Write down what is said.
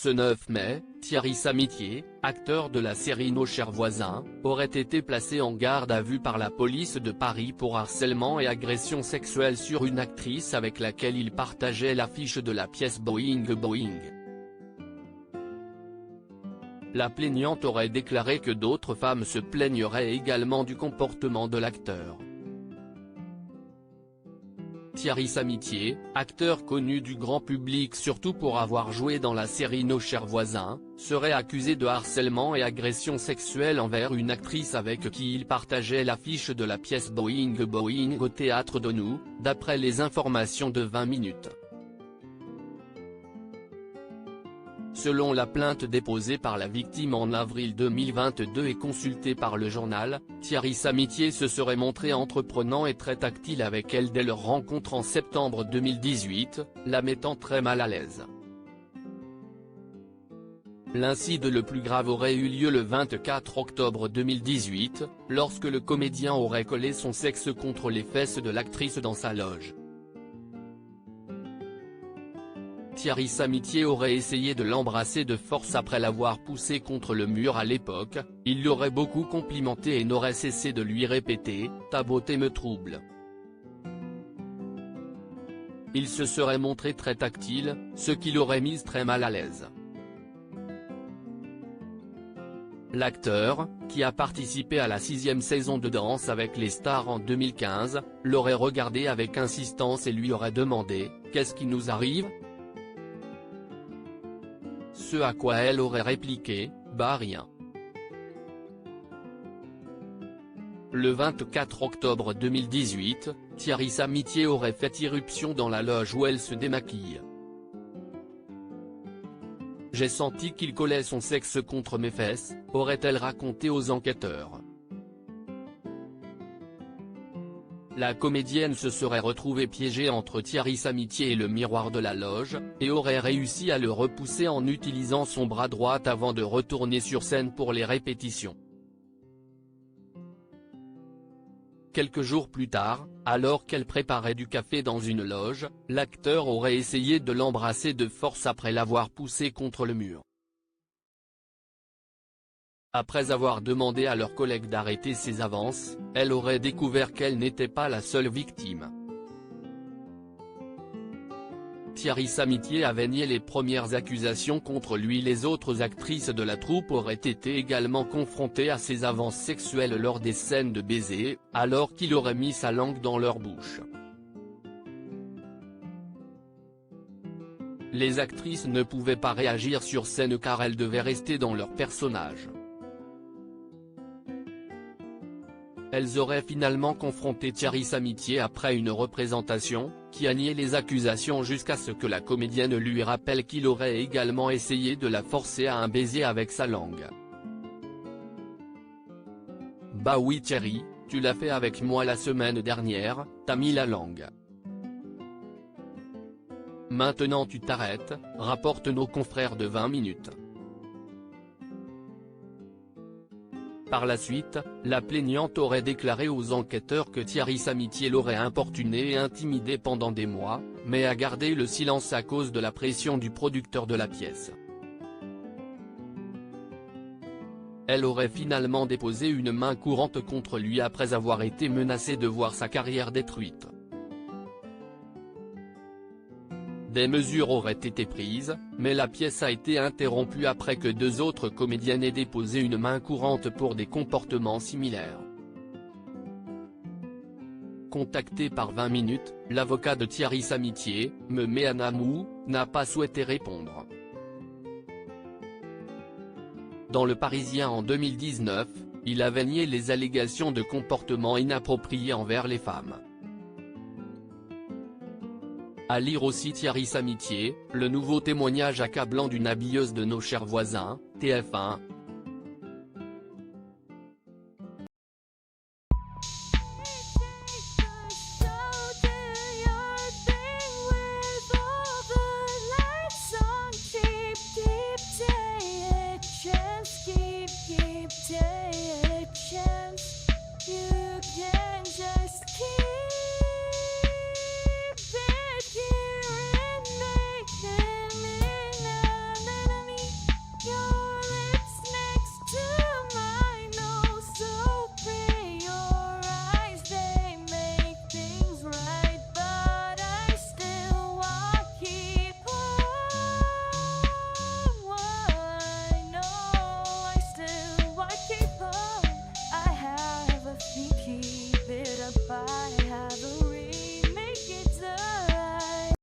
Ce 9 mai, Thierry Samitier, acteur de la série Nos chers voisins, aurait été placé en garde à vue par la police de Paris pour harcèlement et agression sexuelle sur une actrice avec laquelle il partageait l'affiche de la pièce Boing Boing. La plaignante aurait déclaré que d'autres femmes se plaigneraient également du comportement de l'acteur. Thierry Samitier, acteur connu du grand public surtout pour avoir joué dans la série Nos chers voisins, serait accusé de harcèlement et agression sexuelle envers une actrice avec qui il partageait l'affiche de la pièce Boing Boing au Théâtre d'Onou, d'après les informations de 20 minutes. Selon la plainte déposée par la victime en avril 2022 et consultée par le journal, Thierry Samitier se serait montré entreprenant et très tactile avec elle dès leur rencontre en septembre 2018, la mettant très mal à l'aise. L'incident le plus grave aurait eu lieu le 24 octobre 2018, lorsque le comédien aurait collé son sexe contre les fesses de l'actrice dans sa loge. Thierry Samitier aurait essayé de l'embrasser de force après l'avoir poussé contre le mur à l'époque, il l'aurait beaucoup complimenté et n'aurait cessé de lui répéter « Ta beauté me trouble ». Il se serait montré très tactile, ce qui l'aurait mise très mal à l'aise. L'acteur, qui a participé à la 6e saison de Danse avec les stars en 2015, l'aurait regardé avec insistance et lui aurait demandé « Qu'est-ce qui nous arrive ? » Ce à quoi elle aurait répliqué « Bah rien ». Le 24 octobre 2018, Thierry Samitier aurait fait irruption dans la loge où elle se démaquille. « J'ai senti qu'il collait son sexe contre mes fesses », aurait-elle raconté aux enquêteurs. La comédienne se serait retrouvée piégée entre Thierry Samitier et le miroir de la loge, et aurait réussi à le repousser en utilisant son bras droit avant de retourner sur scène pour les répétitions. Quelques jours plus tard, alors qu'elle préparait du café dans une loge, l'acteur aurait essayé de l'embrasser de force après l'avoir poussé contre le mur. Après avoir demandé à leurs collègues d'arrêter ses avances, elle aurait découvert qu'elle n'était pas la seule victime. Thierry Samitier avait nié les premières accusations contre lui. Les autres actrices de la troupe auraient été également confrontées à ces avances sexuelles lors des scènes de baiser, alors qu'il aurait mis sa langue dans leur bouche. Les actrices ne pouvaient pas réagir sur scène car elles devaient rester dans leur personnage. Elles auraient finalement confronté Thierry Samitier après une représentation, qui a nié les accusations jusqu'à ce que la comédienne lui rappelle qu'il aurait également essayé de la forcer à un baiser avec sa langue. « Bah oui Thierry, tu l'as fait avec moi la semaine dernière, t'as mis la langue. Maintenant tu t'arrêtes », rapportent nos confrères de 20 minutes. Par la suite, la plaignante aurait déclaré aux enquêteurs que Thierry Samitier l'aurait importunée et intimidée pendant des mois, mais a gardé le silence à cause de la pression du producteur de la pièce. Elle aurait finalement déposé une main courante contre lui après avoir été menacée de voir sa carrière détruite. Des mesures auraient été prises, mais la pièce a été interrompue après que 2 autres comédiennes aient déposé une main courante pour des comportements similaires. Contacté par 20 minutes, l'avocat de Thierry Samitier, Mehmet Anamou, n'a pas souhaité répondre. Dans Le Parisien en 2019, il avait nié les allégations de comportement inapproprié envers les femmes. À lire aussi Thierry Samitier, le nouveau témoignage accablant d'une habilleuse de Nos chers voisins, TF1.